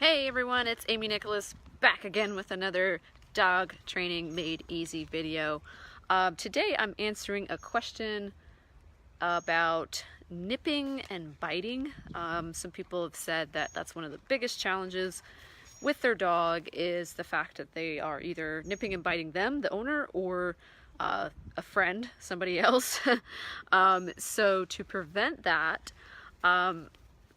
Hey everyone, it's Amy Nicholas back again with another dog training made easy video. Today I'm answering a question about nipping and biting. Some people have said that that's one of the biggest challenges with their dog is the fact that they are either nipping and biting them, the owner, or a friend, somebody else. So to prevent that,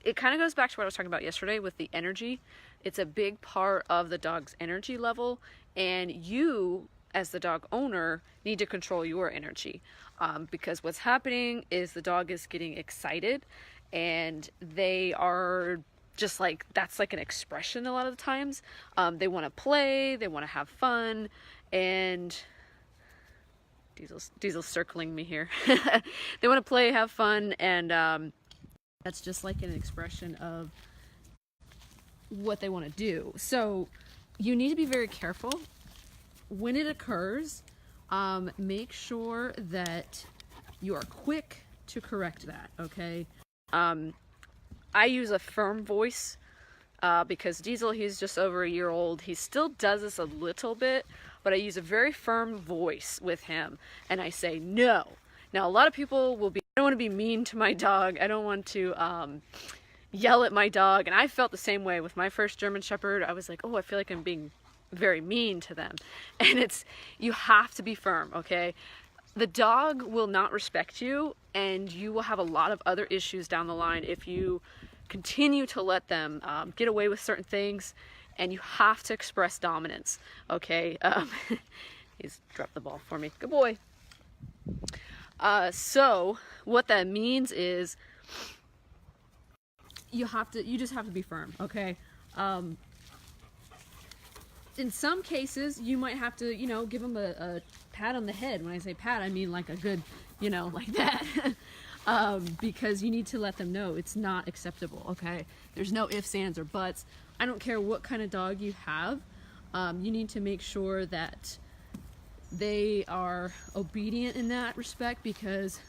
it kind of goes back to what I was talking about yesterday with the energy. It's a big part of the dog's energy level, and you, as the dog owner, need to control your energy. Because what's happening is the dog is getting excited, and they are just like, that's like an expression a lot of the times. They want to play, they want to have fun, and Diesel's circling me here. They want to play, have fun, and that's just like an expression of what they want to do. So you need to be very careful when it occurs. Make sure that you are quick to correct that, okay? I use a firm voice because Diesel, he's just over a year old. He still does this a little bit, but I use a very firm voice with him, and I say no. Now, a lot of people will be, I don't want to be mean to my dog. I don't want to yell at my dog. And I felt the same way with my first German Shepherd. I was like, oh, I feel like I'm being very mean to them. And it's, you have to be firm, okay? The dog will not respect you, and you will have a lot of other issues down the line if you continue to let them get away with certain things, and you have to express dominance, okay? He's dropped the ball for me. Good boy. So what that means is you just have to be firm, okay? In some cases, you might have to, give them a pat on the head. When I say pat, I mean like a good, like that. Because you need to let them know it's not acceptable, okay? There's no ifs, ands, or buts. I don't care what kind of dog you have. You need to make sure that they are obedient in that respect, because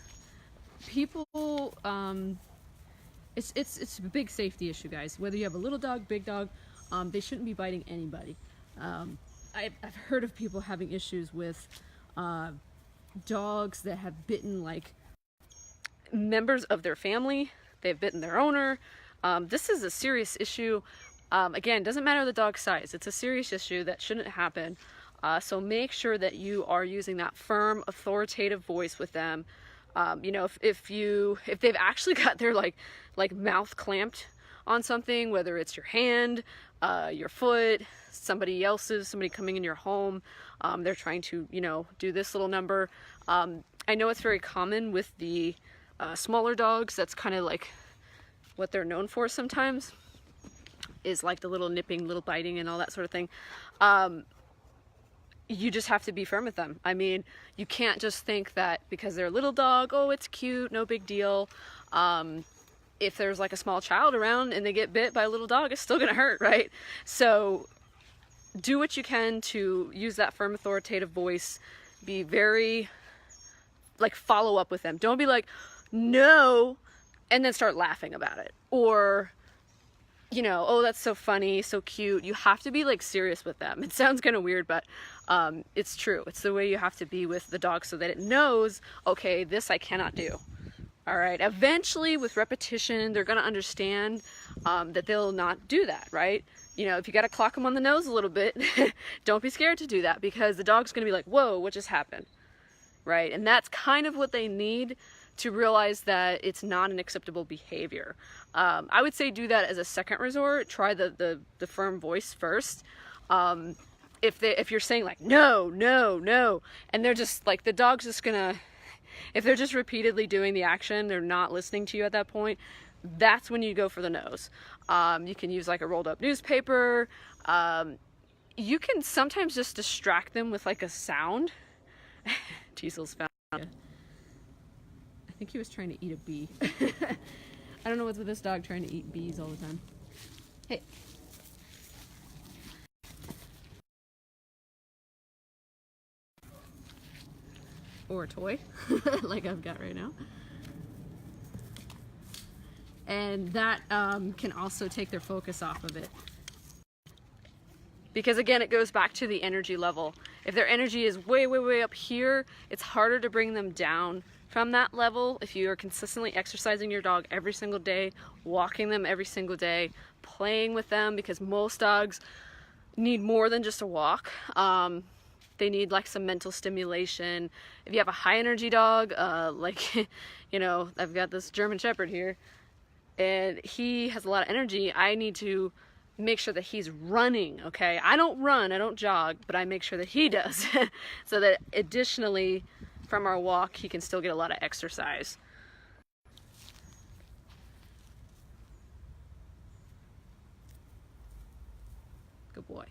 people, it's a big safety issue, guys. Whether you have a little dog, big dog, they shouldn't be biting anybody. I've heard of people having issues with dogs that have bitten like members of their family. They've bitten their owner. This is a serious issue. Again, doesn't matter the dog's size. It's a serious issue that shouldn't happen. So make sure that you are using that firm, authoritative voice with them. If they've actually got their like mouth clamped on something, whether it's your hand, your foot, somebody coming in your home, they're trying to, do this little number. I know it's very common with the smaller dogs. That's kind of like what they're known for sometimes, is like the little nipping, little biting, and all that sort of thing. You just have to be firm with them. I mean, you can't just think that because they're a little dog, oh, it's cute, no big deal. If there's like a small child around and they get bit by a little dog, it's still gonna hurt, right? So do what you can to use that firm, authoritative voice. Be very, follow up with them. Don't be like, no, and then start laughing about it. Or, oh, that's so funny, so cute. You have to be serious with them. It sounds kind of weird, but it's true. It's the way you have to be with the dog so that it knows, okay, this I cannot do. All right. Eventually, with repetition, they're going to understand that they'll not do that, right? If you got to clock them on the nose a little bit, don't be scared to do that, because the dog's going to be like, whoa, what just happened? Right? And that's kind of what they need to realize that it's not an acceptable behavior. I would say do that as a second resort. Try the firm voice first. If you're saying no, no, no, and they're just the dog's just gonna, if they're just repeatedly doing the action, they're not listening to you at that point, that's when you go for the nose. You can use a rolled up newspaper. You can sometimes just distract them with a sound. Diesel's found it. I think he was trying to eat a bee. I don't know what's with this dog trying to eat bees all the time. Hey. Or a toy, like I've got right now. And that can also take their focus off of it. Because again, it goes back to the energy level. If their energy is way, way, way up here, it's harder to bring them down from that level. If you are consistently exercising your dog every single day, walking them every single day, playing with them, because most dogs need more than just a walk. They need like some mental stimulation. If you have a high energy dog, like, you know, I've got this German Shepherd here, and he has a lot of energy. I need to make sure that he's running, okay? I don't run, I don't jog, but I make sure that he does. So that additionally, from our walk, he can still get a lot of exercise. Good boy.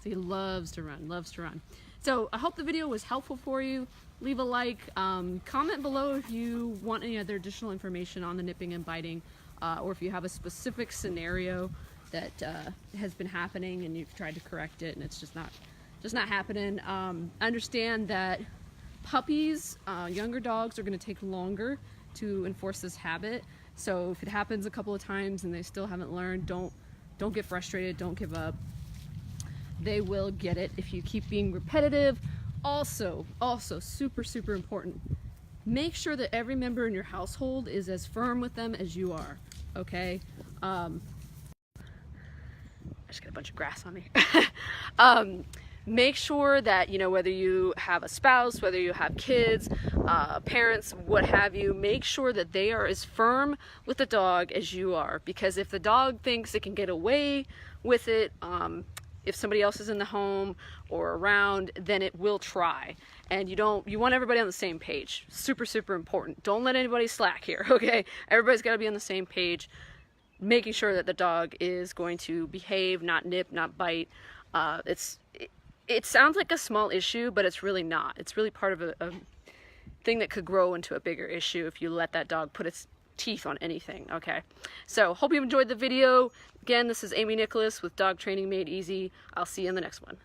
So he loves to run, loves to run. So I hope the video was helpful for you. Leave a like, comment below if you want any other additional information on the nipping and biting, or if you have a specific scenario that has been happening and you've tried to correct it and it's just not happening. Understand that puppies, younger dogs, are going to take longer to enforce this habit. So if it happens a couple of times and they still haven't learned, don't get frustrated, don't give up. They will get it if you keep being repetitive. Also super, super important, make sure that every member in your household is as firm with them as you are, okay? I just got a bunch of grass on me. Make sure that, you know, whether you have a spouse, whether you have kids, parents, what have you, make sure that they are as firm with the dog as you are. Because if the dog thinks it can get away with it, if somebody else is in the home or around, then it will try. And you want everybody on the same page. Super, super important. Don't let anybody slack here, okay? Everybody's got to be on the same page, making sure that the dog is going to behave, not nip, not bite. It sounds like a small issue, but it's really not. It's really part of a thing that could grow into a bigger issue if you let that dog put its teeth on anything, okay? So hope you enjoyed the video. Again, this is Amy Nicholas with Dog Training Made Easy. I'll see you in the next one.